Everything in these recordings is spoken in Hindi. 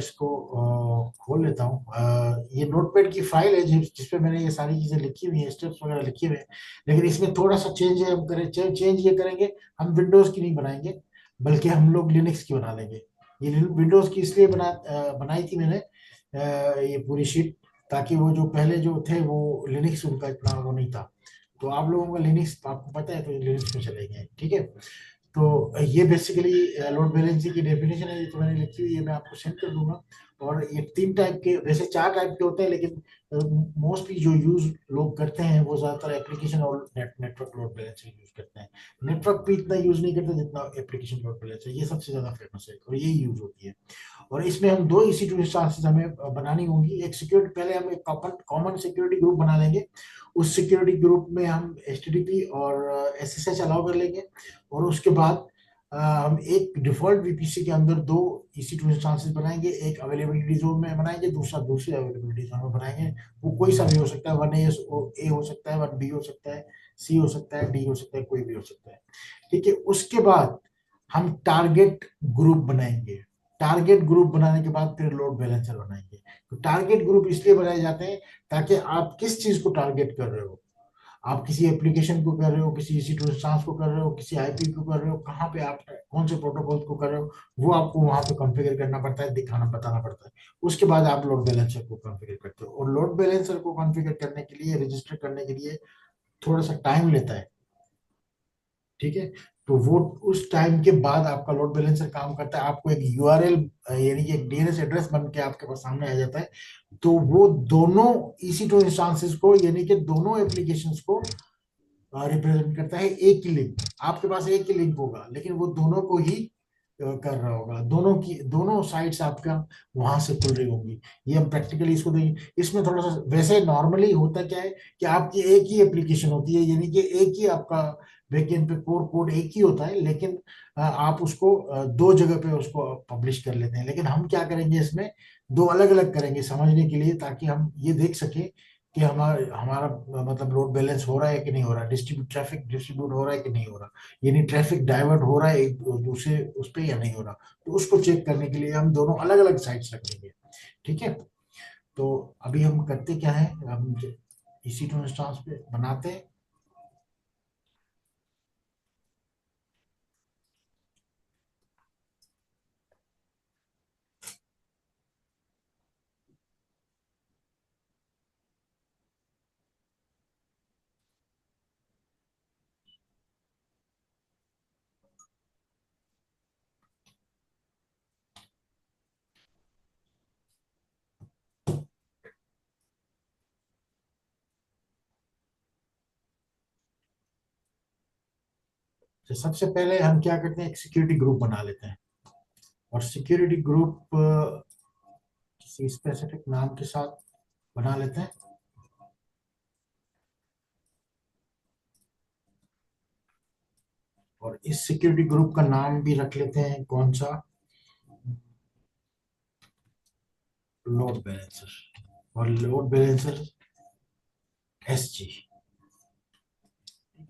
इसको खोल लेता हूँ। ये नोटपैड की फाइल है जिसपे मैंने ये सारी चीजें लिखी हुई हैं, स्टेप्स वगैरह लिखे हुए हैं। लेकिन इसमें थोड़ा सा चेंज है, हम करें चेंज ये करेंगे, हम विंडोज की नहीं बनाएंगे, बल्कि हम लोग लिनक्स की बना लेंगे। ये विंडोज की इसलिए बनाई थी मैंने ये पूरी शीट, ताकि वो जो पहले जो थे वो लिनक्स उनका इतना वो नहीं था। तो आप लोगों का लिनक्स आपको पता है, तो लिनक्स में चलेंगे, ठीक है। तो ये बेसिकली लोड बैलेंसिंग की डेफिनेशन है, ये तो मैंने लिखी हुई है, मैं आपको सेंड कर दूंगा। और ये 3 टाइप के, वैसे 4 टाइप के होते हैं, लेकिन मोस्टली जो यूज लोग करते हैं वो ज्यादातर एप्लीकेशन और नेटवर्क लोड बैलेंसिंग यूज करते हैं। नेटवर्क भी इतना यूज नहीं करते जितना एप्लीकेशन लोड बैलेंसर, ये सबसे ज्यादा फेमस है और यही यूज होती है। और इसमें हम दो EC2 इंस्टांसेस हमें बनानी होंगी। एक सिक्योरिटी, पहले हम एक कॉमन सिक्योरिटी ग्रुप बना लेंगे। उस सिक्योरिटी ग्रुप में हम HTTP और SSH अलाउ कर लेंगे। और उसके बाद हम एक डिफॉल्ट VPC के अंदर दो EC2 इंस्टांसेस बनाएंगे। एक अवेलेबिलिटी जोन में बनाएंगे, दूसरा दूसरे अवेलेबिलिटी जोन में बनाएंगे। वो कोई सा भी हो सकता है, 1A हो सकता है, 1B हो सकता है, C हो सकता है, D हो सकता है, कोई भी हो सकता है, ठीक है। उसके बाद हम टारगेट ग्रुप बनाएंगे। टारगेट ग्रुप बनाने के बाद फिर लोड बैलेंसर बनाएंगे। तो टारगेट ग्रुप इसलिए बनाए जाते हैं ताकि आप किस चीज को टारगेट कर रहे हो, आप किसी एप्लीकेशन को कर रहे हो, किसी EC2 इंस्टांस को कर रहे हो, किसी IP को कर रहे हो, कहाँ पे आप कौन से प्रोटोकॉल को कर रहे हो, वो आपको वहां पे कॉन्फ़िगर करना पड़ता है, दिखाना बताना पड़ता है। उसके बाद आप लोड बैलेंसर को कॉन्फ़िगर करते हो। और लोड बैलेंसर को कॉन्फ़िगर करने के लिए, रजिस्टर करने के लिए थोड़ा सा टाइम लेता है, ठीक है। तो वो उस टाइम के बाद आपका लोड बैलेंसर काम करता है, आपको एक URL यानी कि एक DNS एड्रेस बन के आपके पास सामने आ जाता है। तो वो दोनों EC2 इंस्टांसेस को, यानी कि दोनों एप्लीकेशंस को रिप्रेजेंट करता है। एक ही लिंक, आपके पास एक ही लिंक होगा, लेकिन वो दोनों को ही कर रहा होगा। दोनों की दोनों साइट्स आपका वहां से खुल रही होंगी। ये हम प्रैक्टिकली इसको देंगे। इसमें थोड़ा सा, वैसे नॉर्मली होता क्या है कि आपकी एक ही एप्लीकेशन होती है, यानी कि एक ही आपका बैकएंड पे कोर कोड एक ही होता है, लेकिन आप उसको दो जगह पे उसको पब्लिश कर लेते हैं। लेकिन हम क्या करेंगे, इसमें दो अलग अलग करेंगे समझने के लिए, ताकि हम ये देख सकें कि हमारा हमारा मतलब लोड बैलेंस हो रहा है कि नहीं हो रहा, ट्रैफिक डिस्ट्रीब्यूट हो रहा है कि नहीं हो रहा, यानी ट्रैफिक डाइवर्ट हो रहा है एक दूसरे उस पर या नहीं हो रहा। तो उसको चेक करने के लिए हम दोनों अलग अलग साइट्स रखेंगे, ठीक है। तो अभी हम करते क्या है, हम EC2 इंस्टांस पे बनाते हैं। तो सबसे पहले हम क्या करते हैं, एक सिक्योरिटी ग्रुप बना लेते हैं। और सिक्योरिटी ग्रुप किसी स्पेसिफिक नाम के साथ बना लेते हैं। और इस सिक्योरिटी ग्रुप का नाम भी रख लेते हैं, कौन सा, लोड बैलेंसर। और load balancer SG,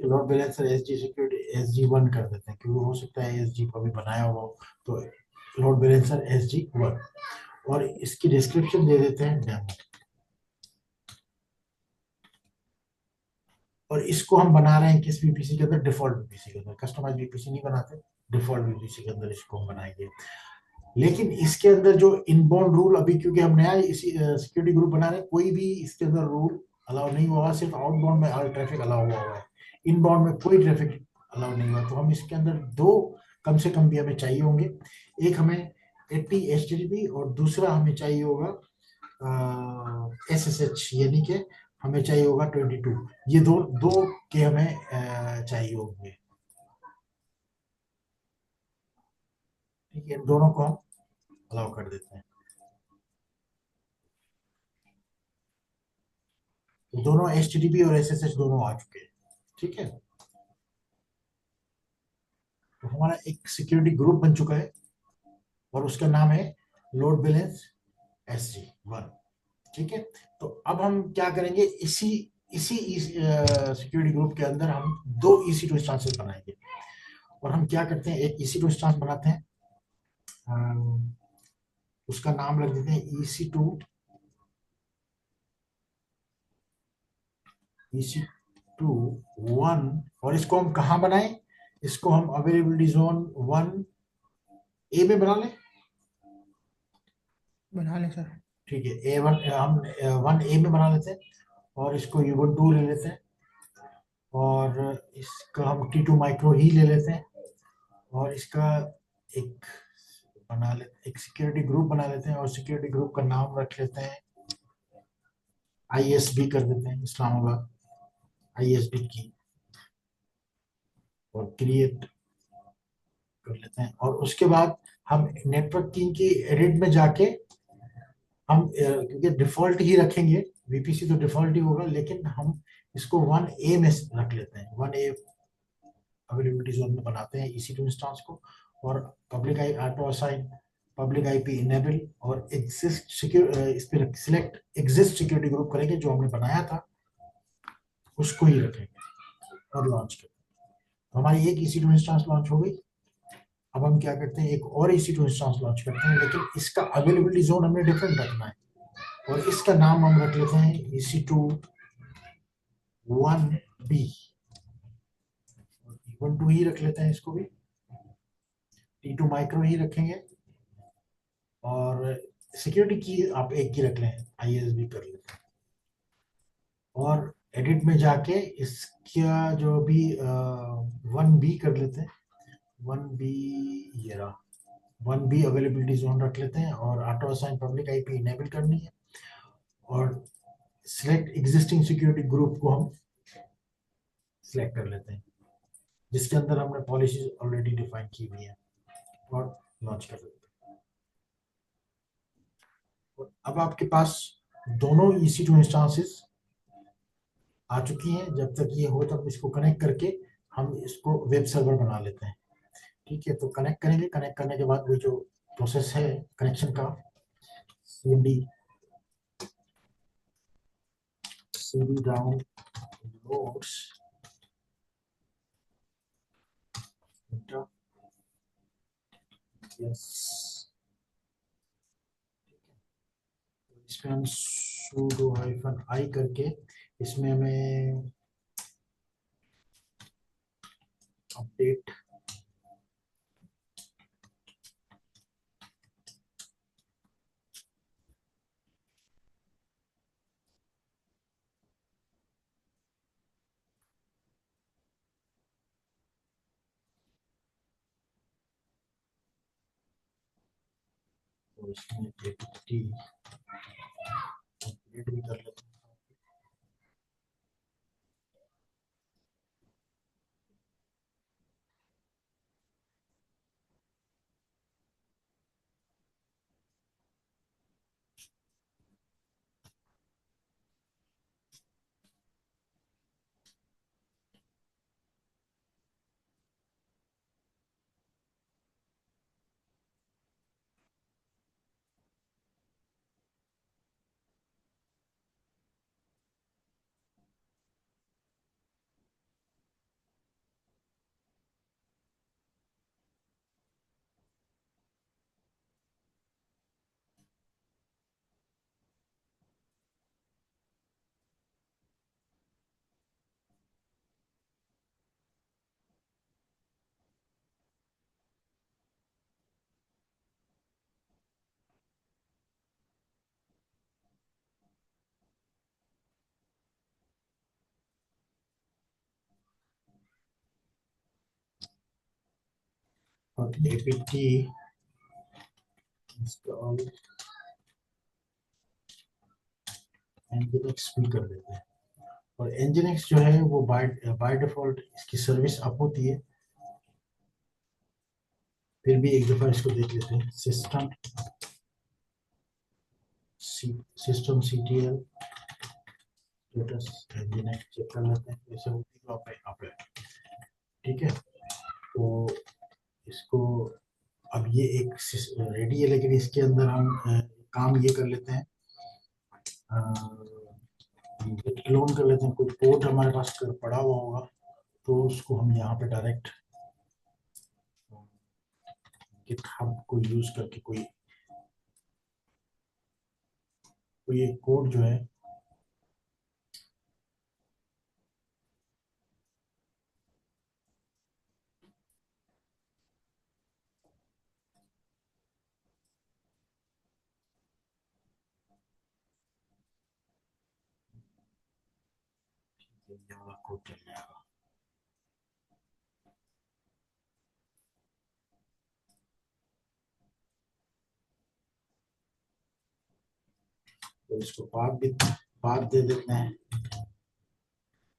load balancer SG security SG1 कर देते हैं, क्योंकि हो सकता है SG को भी बनाया हुआ हो। तो लोड बैलेंसर SG1। और इसकी डिस्क्रिप्शन दे देते हैं डेमो। और इसको हम बना रहे हैं किस VPC के अंदर, डिफॉल्ट VPC के अंदर, कस्टमाइज VPC नहीं बनाते, डिफॉल्ट VPC के अंदर इसको हम बनाएंगे। लेकिन इसके अंदर जो इनबाउंड रूल, अभी क्योंकि हम नया इसी सिक्योरिटी ग्रुप बना रहे हैं, कोई भी इसके अंदर रूल अलाउ नहीं हुआ, सिर्फ आउटबाउंड में ऑल ट्रैफिक अलाउ हुआ है। इनबाउंड में कोई ट्रैफिक अलाउ नहीं हुआ। तो हम इसके अंदर दो कम से कम भी हमें चाहिए होंगे। एक हमें 80 HTTP और दूसरा हमें चाहिए होगा SSH, यानी कि हमें चाहिए होगा 22। ये दो दो के हमें चाहिए होंगे, ठीक है। दोनों को हम अलाउ कर देते हैं। तो दोनों HTTP और SSH दोनों आ चुके हैं, ठीक है। तो हमारा एक सिक्योरिटी ग्रुप बन चुका है और उसका नाम है लोड बैलेंस SG1, ठीक है। तो अब हम क्या करेंगे, इसी इसी सिक्योरिटी ग्रुप के अंदर हम दो EC2 इंस्टांसेस बनाएंगे। और हम क्या करते हैं, एक EC2 इंस्टांस बनाते हैं, उसका नाम रख देते हैं EC2 1। और इसको हम कहाँ बनाएं? इसको हम अवेलेबिलिटी जोन 1A में बना लें। बना लें सर। ठीक है, A1 हम 1A में बना लेते हैं और इसको U2 ले लेते हैं और इसका हम T2 माइक्रो ही ले लेते हैं और इसका एक एक सिक्योरिटी ग्रुप बना लेते हैं और सिक्योरिटी ग्रुप का नाम रख लेते हैं ISB कर देते हैं, इस्लामाबाद ISB की, और क्रिएट कर लेते हैं। और उसके बाद हम नेटवर्किंग की एडिट में जाके हम क्योंकि डिफॉल्ट ही रखेंगे, VPC तो डिफॉल्ट ही होगा, लेकिन हम इसको 1A में रख लेते हैं। 1A अवेलेबिलिटी जोन में बनाते हैं EC2 इंस्टेंस को और public I auto assign, public IP enable और एग्जिस्ट सिक्योर, इस पे सिलेक्ट एग्जिस्ट सिक्योरिटी ग्रुप करेंगे जो हमने बनाया था उसको ही रखेंगे और लॉन्च करेंगे। तो हमारी एक EC2 इंस्टेंस लॉन्च हो गई। अब हम क्या करते हैं, एक और EC2 इंस्टेंस लॉन्च करते हैं, लेकिन इसका अवेलेबिलिटी जोन हमने डिफरेंट रखना है और इसका नाम हम रख लेते हैं EC2 1B। 1 2 ही रख लेते हैं इसको भी, T2 माइक्रो ही रखेंगे और सिक्योरिटी की आप एक ही रख लें, ISB कर लेते हैं। और एडिट में जाके इसका जो भी 1B कर लेते हैं, 1B, ये रहा 1B अवेलेबिलिटी जोन रख लेते हैं और auto assign public IP enable करनी है और सिलेक्ट एग्जिस्टिंग सिक्योरिटी ग्रुप को हम सिलेक्ट कर लेते हैं जिसके अंदर हमने पॉलिसीज ऑलरेडी डिफाइन की हुई है और लॉन्च कर देते हैं। अब आपके पास दोनों EC2 इंस्टांसेस आ चुकी हैं। जब तक ये हो तब इसको कनेक्ट करके हम इसको वेब सर्वर बना लेते हैं। ठीक है, तो कनेक्ट करेंगे। कनेक्ट करने के बाद वो जो प्रोसेस है कनेक्शन का, cd डाउनलोड्स, यस, इसमें हम sudo -i करके इसमें हमें अपडेट और इसमें apt अपडेट भी कर लेते हैं। और apt इंस्टॉल nginx भी कर देते हैं। और nginx जो है वो बाय बाय डिफॉल्ट इसकी सर्विस अप होती है। फिर भी एक दफा इसको देख लेते हैं। System CTL status nginx check कर लेते हैं, जैसे होती तो आप है। ठीक है, तो इसको अब ये एक रेडी है, लेकिन इसके अंदर हम काम ये कर लेते हैं, क्लोन कर लेते हैं। कोई पोर्ट हमारे पास पड़ा हुआ होगा तो उसको हम यहाँ पे डायरेक्ट गिटहब को यूज करके कोई तो ये कोड जो है ये वाला कोड चल जाएगा। तो इसको पाथ दे देते हैं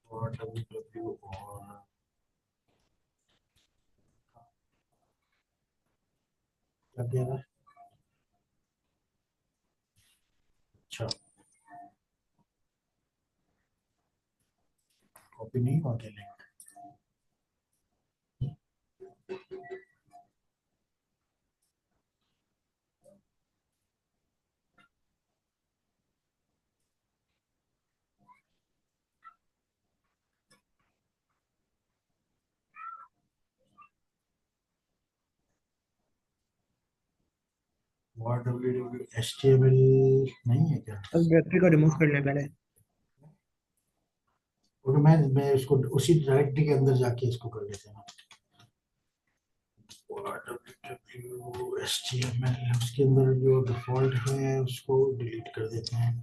और www और क्या दे रहा है। अच्छा, कॉपी नहीं हुआ क्या लिंक? www HTML नहीं है क्या? अब डायरेक्टरी को रिमूव करना है पहले। और मैं उसको उसी डायरेक्टरी के अंदर जाके इसको कर लेते हैं। www HTML उसके अंदर जो डिफॉल्ट है उसको डिलीट कर देते हैं।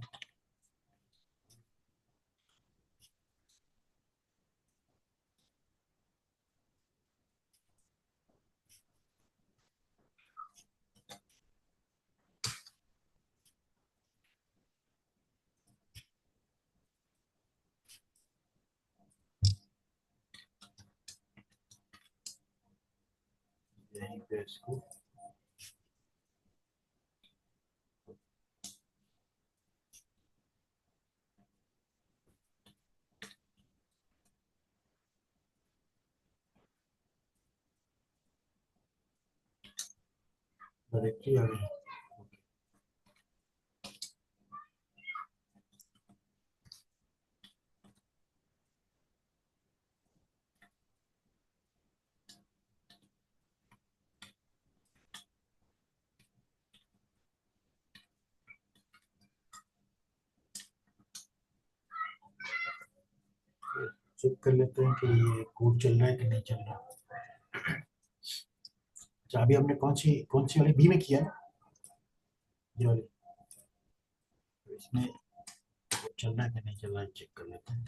यहीं पे इसको डायरेक्टरी आ गई। चेक कर लेते हैं कि ये कोड चल रहा है कि नहीं चल रहा। अच्छा, अभी हमने कौन सी वाली बी में किया ना, ये वाली। तो इसमें कोड चल रहा है कि नहीं चल रहा है चेक कर लेते हैं।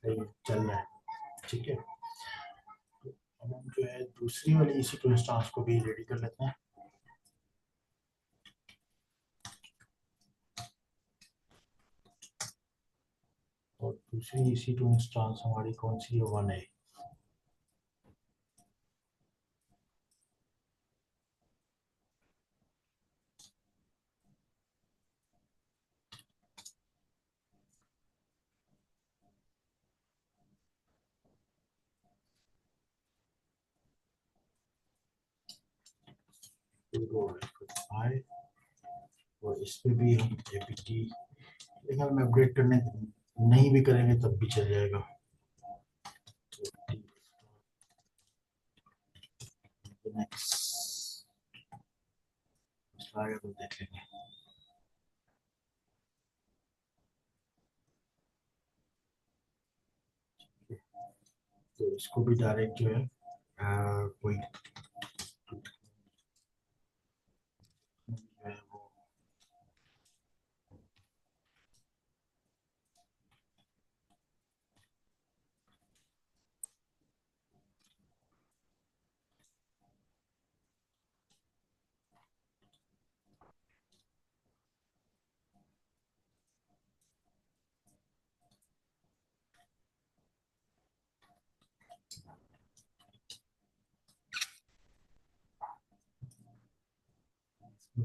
सही है, चल रहा है। ठीक है, तो अब हम जो है दूसरी वाली इसी टू इंस्टांस को भी रेडी कर लेते हैं। और दूसरी इसी टू इंस्टांस हमारी कौन सी है? वन है। आए और इस पे भी हम एपीटी, लेकिन हम अपग्रेड करने नहीं भी करेंगे तब भी चल जाएगा। नेक्स्ट आएगा तो देख लेंगे। तो इसको भी डायरेक्ट जो है कोई जो है वो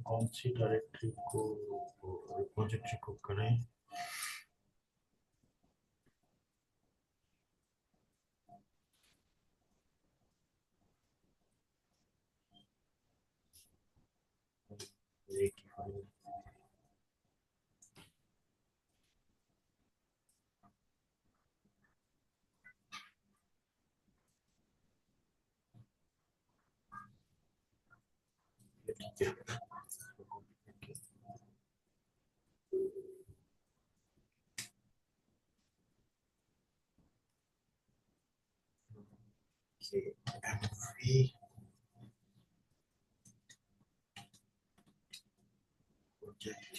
कौन सी डायरेक्टरी को रिपोजिटरी को करें। एक ही फाइल ठीक है। MV प्रोजेक्ट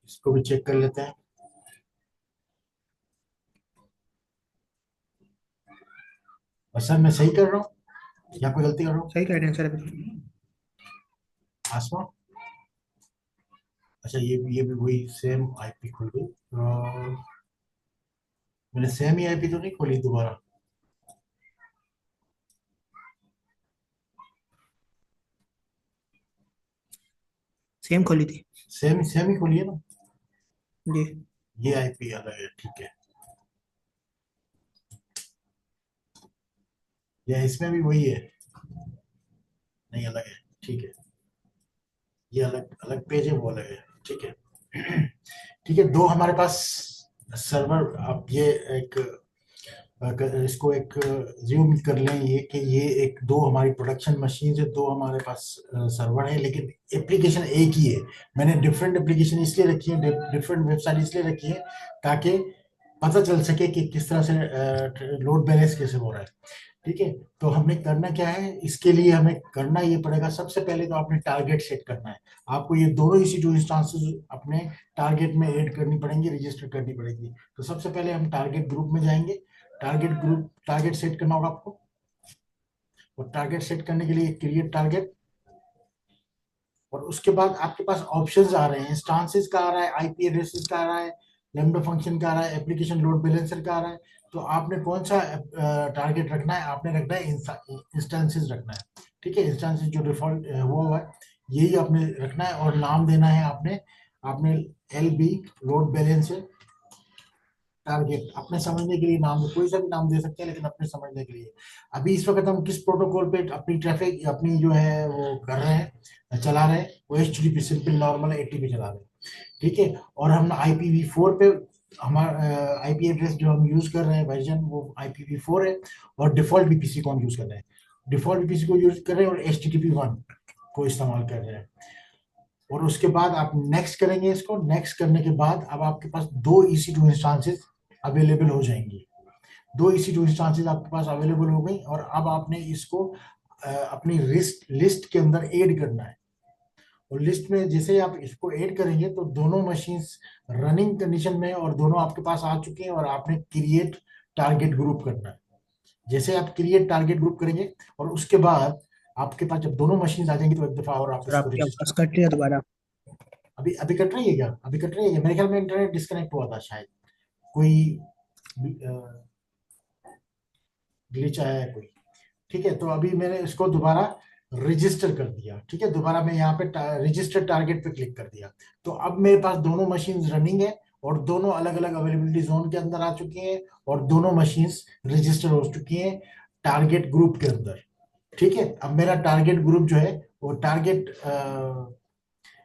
इसको भी चेक कर लेते हैं। और सर मैं सही कर रहा हूँ या कोई गलती कर रहा हूँ? सही कह रहे हैं सर अभी तो। आसमा, अच्छा ये भी वही सेम आईपी खुल गई। मैंने सेम ही आईपी तो नहीं खोली दोबारा? सेम खोली थी। सेम सेम ही खोली है ना? जी। ये आईपी अलग है, ठीक है। या इसमें भी वही है? नहीं, अलग है, ठीक है। ये अलग अलग पेज है, वो अलग है, ठीक है। ठीक है, दो हमारे पास सर्वर। अब ये एक अगर इसको एक ज्यूम कर लें, ये कि ये एक दो हमारी प्रोडक्शन मशीन है, दो हमारे पास सर्वर है, लेकिन एप्लीकेशन एक ही है। मैंने डिफरेंट एप्लीकेशन इसलिए रखी है, डिफरेंट वेबसाइट इसलिए रखी है ताकि पता चल सके कि किस तरह से लोड बैलेंस कैसे हो रहा है। ठीक है, तो हमने करना क्या है, इसके लिए हमें करना ये पड़ेगा, सबसे पहले तो आपने टारगेट सेट करना है। आपको ये दोनों इसी टू इंस्टांसेस अपने टारगेट में ऐड करनी पड़ेंगी, रजिस्टर करनी पड़ेगी। तो सबसे पहले हम टारगेट ग्रुप में जाएंगे। टारगेट सेट करना होगा आपको। और टारगेट सेट करने के लिए क्रिएट टारगेट, और उसके बाद आपके पास ऑप्शंस आ रहे हैं, इंस्टांसेस का आ रहा है, आईपी एड्रेसेस का आ रहा है, लैम्डा फंक्शन का आ रहा है, एप्लीकेशन लोड बैलेंसर का आ रहा है। तो आपने कौन सा टारगेट रखना है? आपने रखना है इंस्टांसेस रखना है। ठीक है, इंस्टांसेस जो डिफॉल्ट हुआ है यही आपने रखना है, और नाम देना है आपने आपने L B load balancer target. अपने समझने के लिए नाम कोई सा भी नाम दे सकते हैं, लेकिन अपने समझने के लिए। अभी इस वक्त हम किस प्रोटोकॉल पे अपनी ट्रैफिक अपनी जो है वो कर रहे हैं, चला रहे हैं, वो HTTP सिंपल नॉर्मल एटीपी चला रहे हैं। ठीक है, और हम IPv4 पे हमारा आईपी एड्रेस जो हम यूज कर रहे हैं वर्जन, वो IPv4 है। और डिफॉल्ट VPC को हम यूज कर रहे हैं, डिफॉल्ट VPC को यूज कर रहे हैं, और HTTP 1 को इस्तेमाल कर रहे हैं। और उसके बाद आप नेक्स्ट करेंगे, इसको नेक्स्ट करने के बाद अब आपके पास दो EC2 इंस्टांसेस अवेलेबल हो जाएंगी। दो EC2 इंस्टांसेस आपके पास अवेलेबल हो गई, और अब आपने इसको अपनी लिस्ट लिस्ट के अंदर ऐड करना है। और लिस्ट में जैसे ही आप इसको ऐड करेंगे तो दोनों मशीन्स रनिंग कंडीशन में, और दोनों आपके पास आ चुके हैं, और आपने क्रिएट टारगेट ग्रुप करना है। जैसे आप क्रिएट टारगेट ग्रुप करेंगे, और उसके बाद आपके पास जब दोनों मशीन आ जाएंगी तो एक दफा और आप सर इसको आपकी आवाज रजिस्टर। कट रही है दोबारा। अभी अभी कट रही है क्या? अभी कट रही है? मेरे ख्याल में इंटरनेट डिस्कनेक्ट हुआ था शायद, कोई ग्लिच आया है कोई। ठीक है, तो अभी मैंने इसको दोबारा रजिस्टर कर दिया। ठीक है, दोबारा मैं यहाँ पे रजिस्टर टारगेट पे क्लिक कर दिया। तो अब मेरे पास दोनों मशीन रनिंग है, और दोनों अलग अलग अवेलेबिलिटी जोन के अंदर आ चुकी हैं, और दोनों मशीन्स रजिस्टर हो चुकी हैं टारगेट ग्रुप के अंदर। ठीक है, अब मेरा टारगेट ग्रुप जो है वो टारगेट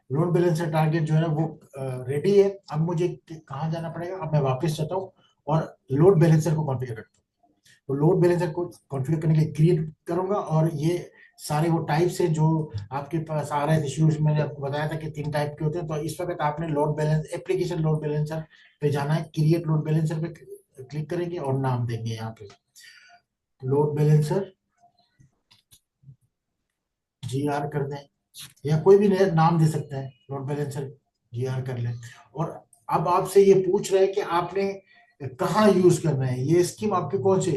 लोड बैलेंसर टारगेट जो है ना वो रेडी है। अब मुझे कहाँ जाना पड़ेगा? अब मैं वापस जाता हूँ और लोड बैलेंसर को कॉन्फ़िगर करता हूँ। तो लोड बैलेंसर को कॉन्फ़िगर करने के लिए क्रिएट करूंगा, और ये सारे वो टाइप्स है जो आपके पास आ रहे थे शुरू में। मैंने आपको बताया था कि 3 टाइप के होते हैं। तो इस वक्त आपने load balance application load balancer पे जाना है, क्रिएट लोड बैलेंसर पे क्लिक करेंगे और नाम देंगे यहाँ पे लोड बैलेंसर GR कर दें, या कोई भी नया नाम दे सकते हैं, लोड बैलेंसर GR कर लें। और अब आपसे ये पूछ रहे हैं कि आपने कहाँ यूज करना है। ये स्कीम आपके कौन से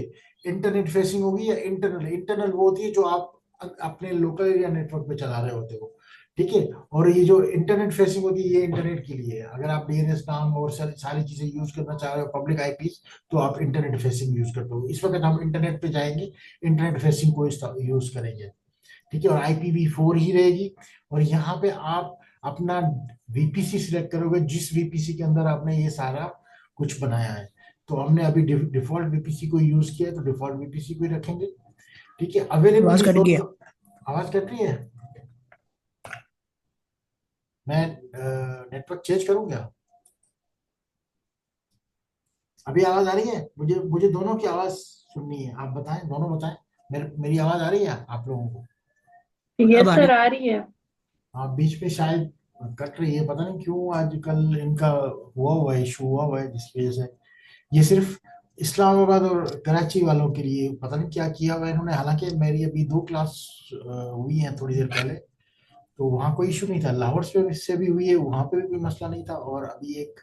इंटरनेट फेसिंग होगी या इंटरनल? इंटरनल वो होती है जो आप अपने लोकल एरिया नेटवर्क पे चला रहे होते हो। ठीक है, और ये जो इंटरनेट फेसिंग होती है ये इंटरनेट के लिए है। अगर आप DNS नाम और सारी चीजें यूज करना चाह रहे हो, पब्लिक आईपीज, तो आप इंटरनेट फेसिंग यूज करते हो। इस वक्त हम इंटरनेट पे जाएंगे, इंटरनेट फेसिंग को यूज करेंगे। ठीक है, और IPv4 ही रहेगी। और यहाँ पे आप अपना VPC सिलेक्ट करोगे, जिस VPC के अंदर आपने ये सारा कुछ बनाया है। तो हमने अभी डिफॉल्ट VPC को यूज किया है, तो डिफॉल्ट VPC को ही रखेंगे। ठीक है, आवाज अवेलेबिलिटी कट जोन गई है। का आवाज कट रही है? मैं नेटवर्क चेंज करूँ क्या? अभी आवाज आ रही है? मुझे मुझे दोनों की आवाज सुननी है, आप बताएं, दोनों बताएं। मेरी आवाज आ रही है आप लोगों को? अब यस आ सर, रही। आ रही है। हाँ, बीच में शायद कट रही है, पता नहीं क्यों आजकल इनका हुआ है, इशू हुआ है जिसकी वजह से। ये सिर्फ इस्लामाबाद और कराची वालों के लिए पता नहीं क्या किया हुआ है इन्होंने। हालांकि मेरी अभी 2 क्लास हुई है थोड़ी देर पहले, तो वहाँ कोई इशू नहीं था। लाहौर से भी हुई है, वहाँ पे भी कोई मसला नहीं था। और अभी एक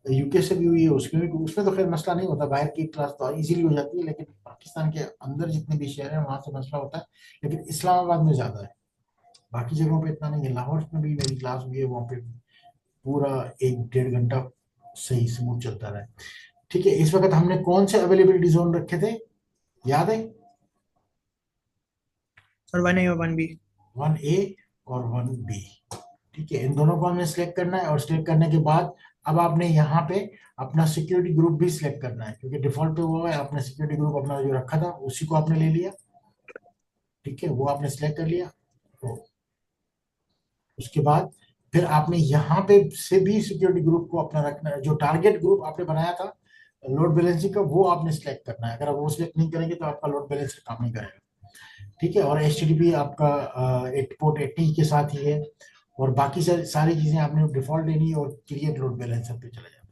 यूके से भी हुई है, उसमें तो खैर मसला नहीं होता, बाहर की क्लास तो इजीली हो जाती है। लेकिन पाकिस्तान के अंदर जितने भी शहर हैं वहाँ से मसला होता है, लेकिन इस्लामाबाद में ज्यादा है। बाकी जगहों पे इतना नहीं है। लाहौर में भी मेरी क्लास हुई है, वहाँ पे पूरा 1 डेढ़ घंटा सही स्मूथ चलता रहा है। ठीक है, इस वक्त हमने कौन से अवेलेबिलिटी जोन रखे थे, याद है? सर 1A और 1B। 1A और 1B। ठीक है, इन दोनों को हमने सिलेक्ट करना है। और सिलेक्ट करने के बाद अब आपने यहाँ पे अपना सिक्योरिटी ग्रुप भी सिलेक्ट करना है, क्योंकि डिफॉल्ट पे हुआ है। आपने सिक्योरिटी ग्रुप अपना जो रखा था उसी को आपने ले लिया। ठीक है, वो आपने सिलेक्ट कर लिया। तो उसके बाद फिर आपने यहाँ पे से भी सिक्योरिटी ग्रुप को अपना रखना है। जो टारगेट ग्रुप आपने बनाया था लोड बैलेंसिंग का, वो आपने सिलेक्ट करना है। अगर आप वो सिलेक्ट नहीं करेंगे तो आपका लोड बैलेंसर काम नहीं करेगा। ठीक है, और एच आपका एक पोर्ट 80 के साथ ही है। और बाकी सारी चीजें आपने डिफॉल्ट लेनी है और क्रिएट लोड बैलेंसर पे चले जाना।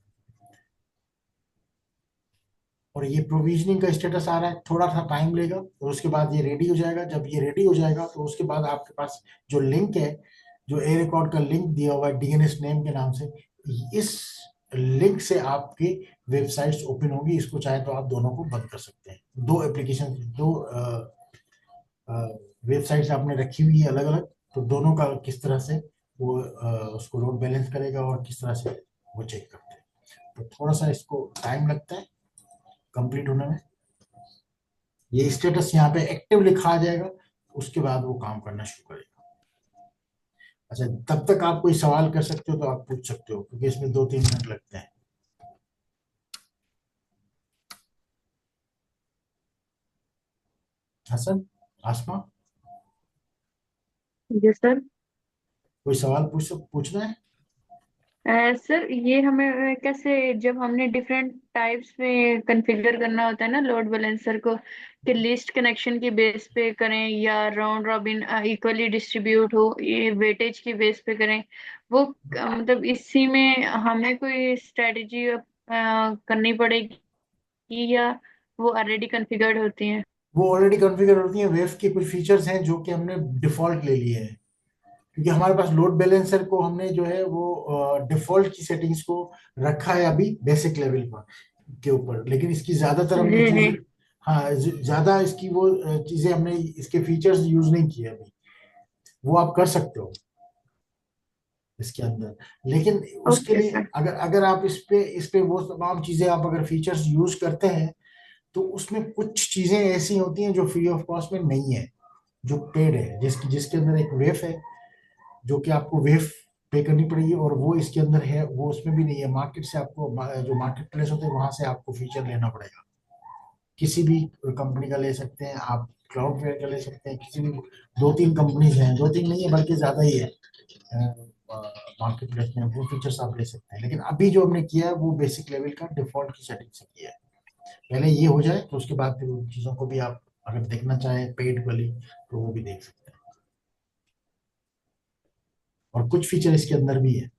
और ये प्रोविजनिंग का स्टेटस आ रहा है, थोड़ा सा टाइम लेगा और उसके बाद ये रेडी हो जाएगा। जब ये रेडी हो जाएगा तो उसके बाद आपके पास जो लिंक है, जो ए रिकॉर्ड का लिंक दिया हुआ है डीएनएस नेम के नाम से, इस लिंक से आपकी वेबसाइट्स ओपन होगी। इसको चाहे तो आप दोनों को बंद कर सकते हैं। दो एप्लीकेशन, दो वेबसाइट्स आपने रखी हुई है अलग अलग। तो दोनों का किस तरह से वो उसको लोड बैलेंस करेगा और किस तरह से वो चेक करते हैं। तो थोड़ा सा इसको टाइम लगता है कंप्लीट होने में। ये स्टेटस यहाँ पे एक्टिव लिखा आ जाएगा, उसके बाद वो काम करना शुरू करेगा। अच्छा, तब तक आप कोई सवाल कर सकते हो तो आप पूछ सकते हो, क्योंकि इसमें 2-3 मिनट लगते हैं। हसन, आसमा, यस सर। कोई सवाल पूछना है? सर, ये हमें कैसे, जब हमने डिफरेंट टाइप्स में कॉन्फ़िगर करना होता है ना लोड बैलेंसर को, कि लिस्ट कनेक्शन की बेस पे करें या राउंड रॉबिन इक्वली डिस्ट्रीब्यूट हो, ये वेटेज की बेस पे करें, वो मतलब इसी में हमें कोई स्ट्रेटजी करनी पड़ेगी, या वो ऑलरेडी कॉन्फ़िगर्ड होती है? वो ऑलरेडी कॉन्फ़िगर होती है। वेव के कुछ फीचर्स हैं जो कि हमने डिफॉल्ट ले लिए हैं, क्योंकि हमारे पास लोड बैलेंसर को हमने जो है वो डिफॉल्ट की सेटिंग्स को रखा है अभी बेसिक लेवल पर के ऊपर। लेकिन इसकी ज्यादातर हमने जी जी। चीज, हाँ, ज्यादा इसकी वो चीजें हमने, इसके फीचर्स यूज नहीं किए अभी। वो आप कर सकते हो इसके अंदर। लेकिन उसके ओके लिए सर। अगर अगर आप इस पे वो तमाम चीजें आप अगर फीचर्स यूज करते हैं, तो उसमें कुछ चीजें ऐसी होती हैं जो फ्री ऑफ कॉस्ट में नहीं है, जो पेड है। जिसकी जिसके अंदर एक वेव है, जो कि आपको वेव पे करनी पड़ेगी, और वो इसके अंदर है, वो उसमें भी नहीं है। मार्केट से आपको जो मार्केट प्लेस होते हैं वहां से आपको फीचर लेना पड़ेगा। किसी भी कंपनी का ले सकते हैं आप, क्लाउडवेयर का ले सकते हैं, किसी भी। 2-3 कंपनीज हैं, 2-3 नहीं है बल्कि ज्यादा ही है मार्केट प्लेस में, वो फीचर्स आप ले सकते हैं। लेकिन अभी जो हमने किया है वो बेसिक लेवल का डिफॉल्ट की सेटिंग से किया है। पहले ये हो जाए तो उसके बाद फिर उन चीजों को भी आप अगर देखना चाहें पेड वाली, तो वो भी देख सकते हैं। और कुछ फीचर इसके अंदर भी है।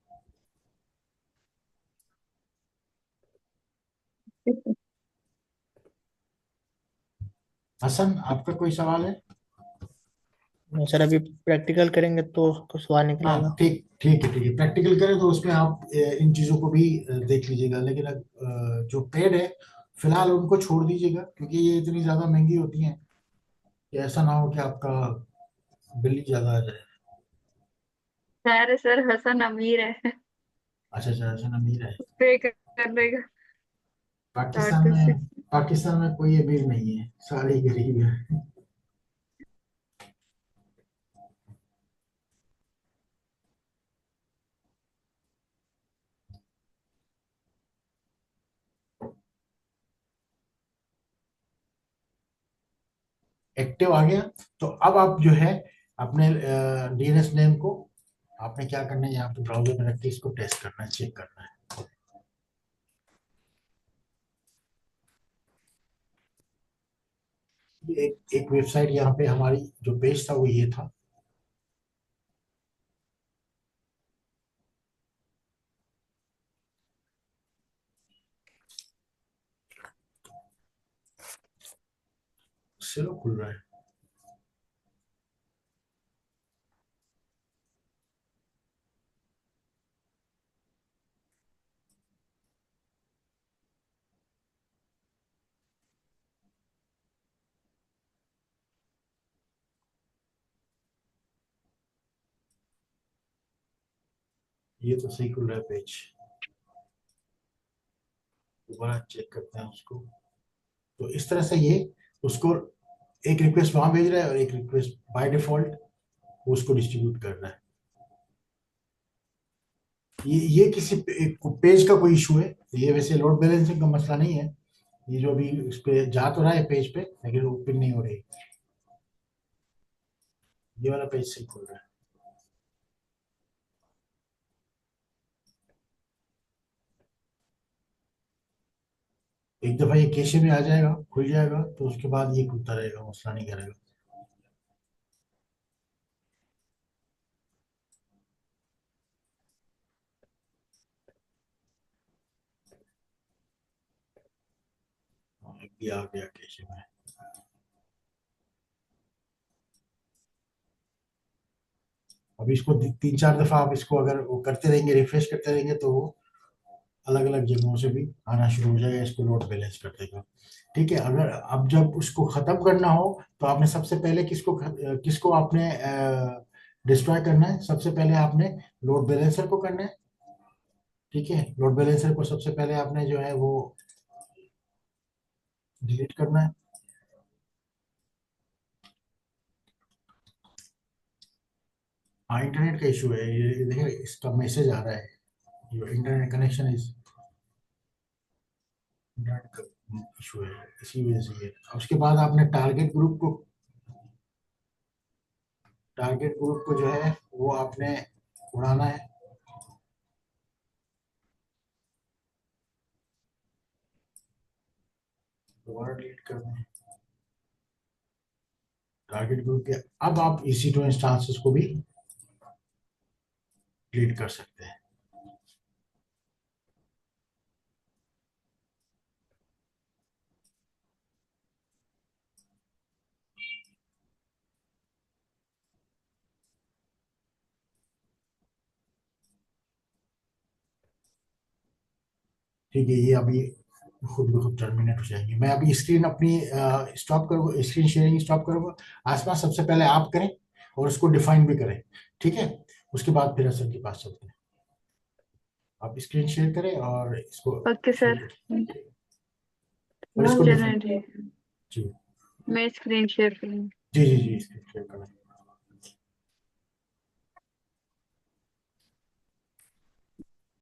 हसन, आपका कोई सवाल है? सर अभी प्रैक्टिकल करेंगे तो कुछ सवाल हाँ, निकलेगा। ठीक ठीक है, ठीक है। प्रैक्टिकल करें तो उसमें आप इन चीज़ों को भी देख लीजिएगा। लेकिन जो पेड है फिलहाल उनको छोड़ दीजिएगा, क्योंकि ये इतनी ज़्यादा महंगी होती हैं कि ऐसा ना हो कि आपका बिल ही ज़्यादा आ जाए। खैर सर, हसन अमीर है, अच्छा अच्छा, हसन अमीर है। पे कर देगा। पाकिस्तान कार्ड से। में पाकिस्तान में कोई अमीर नहीं है, सारे ही गरीब हैं। एक्टिव आ गया। तो अब आप जो है अपने डीएनएस नेम को आपने क्या करना है, यहाँ पे ब्राउजर में रख के इसको टेस्ट करना है, चेक करना है। एक एक वेबसाइट यहाँ पे हमारी जो पेज था वो ये था। चलो खुल रहा है। ये तो सही खुल रहा है पेज। दोबारा चेक करते हैं उसको। तो इस तरह से ये उसको एक रिक्वेस्ट वहां भेज रहा है और एक रिक्वेस्ट बाय डिफॉल्ट उसको डिस्ट्रीब्यूट कर रहा है। ये किसी पेज का कोई इशू है। ये वैसे लोड बैलेंसिंग का मसला नहीं है। ये जो अभी इस पे जा तो रहा है पेज पे, लेकिन वो पिन नहीं हो रही। ये वाला पेज सही खुल रहा है। एक दफा ये कैशे में आ जाएगा, खुल जाएगा, तो उसके बाद ये खुलता रहेगा, मसला नहीं करेगा। ये आ गया कैशे में। अभी इसको 3-4 दफा आप इसको अगर वो करते रहेंगे, रिफ्रेश करते रहेंगे, तो वो अलग अलग जगहों से भी आना शुरू हो जाएगा, इसको लोड बैलेंस कर देगा। ठीक है। अगर अब जब उसको खत्म करना हो तो आपने सबसे पहले किसको आपने डिस्ट्रॉय करना है? सबसे पहले आपने लोड बैलेंसर को करना है। ठीक है। लोड बैलेंसर को सबसे पहले आपने जो है वो डिलीट करना है। हाँ, इंटरनेट का इशू है ये, देखिए इसका मैसेज आ रहा है, your internet connection is, internet का इशू है, इसी वजह से ये। उसके बाद आपने टारगेट ग्रुप को जो है वो आपने उड़ाना है। दोबारा डिलीट करना है टारगेट ग्रुप के। अब आप EC2 इंस्टांसेस को भी डिलीट कर सकते हैं। ठीक है। ये अभी खुद ब खुद टर्मिनेट हो जाएंगे। मैं अभी स्क्रीन अपनी स्टॉप करूँगा, स्क्रीन शेयरिंग स्टॉप करूँगा। आसपास सबसे पहले आप करें और उसको डिफाइन भी करें। ठीक है। उसके बाद फिर असर के पास चलते हैं। आप स्क्रीन शेयर करें और इसको ओके शुरू सर। करें और इसको डिफाइन। चलिए, जी मैं स्क्रीन शेयर करूँगी। जी जी जी, स्क्रीन शेयर करें।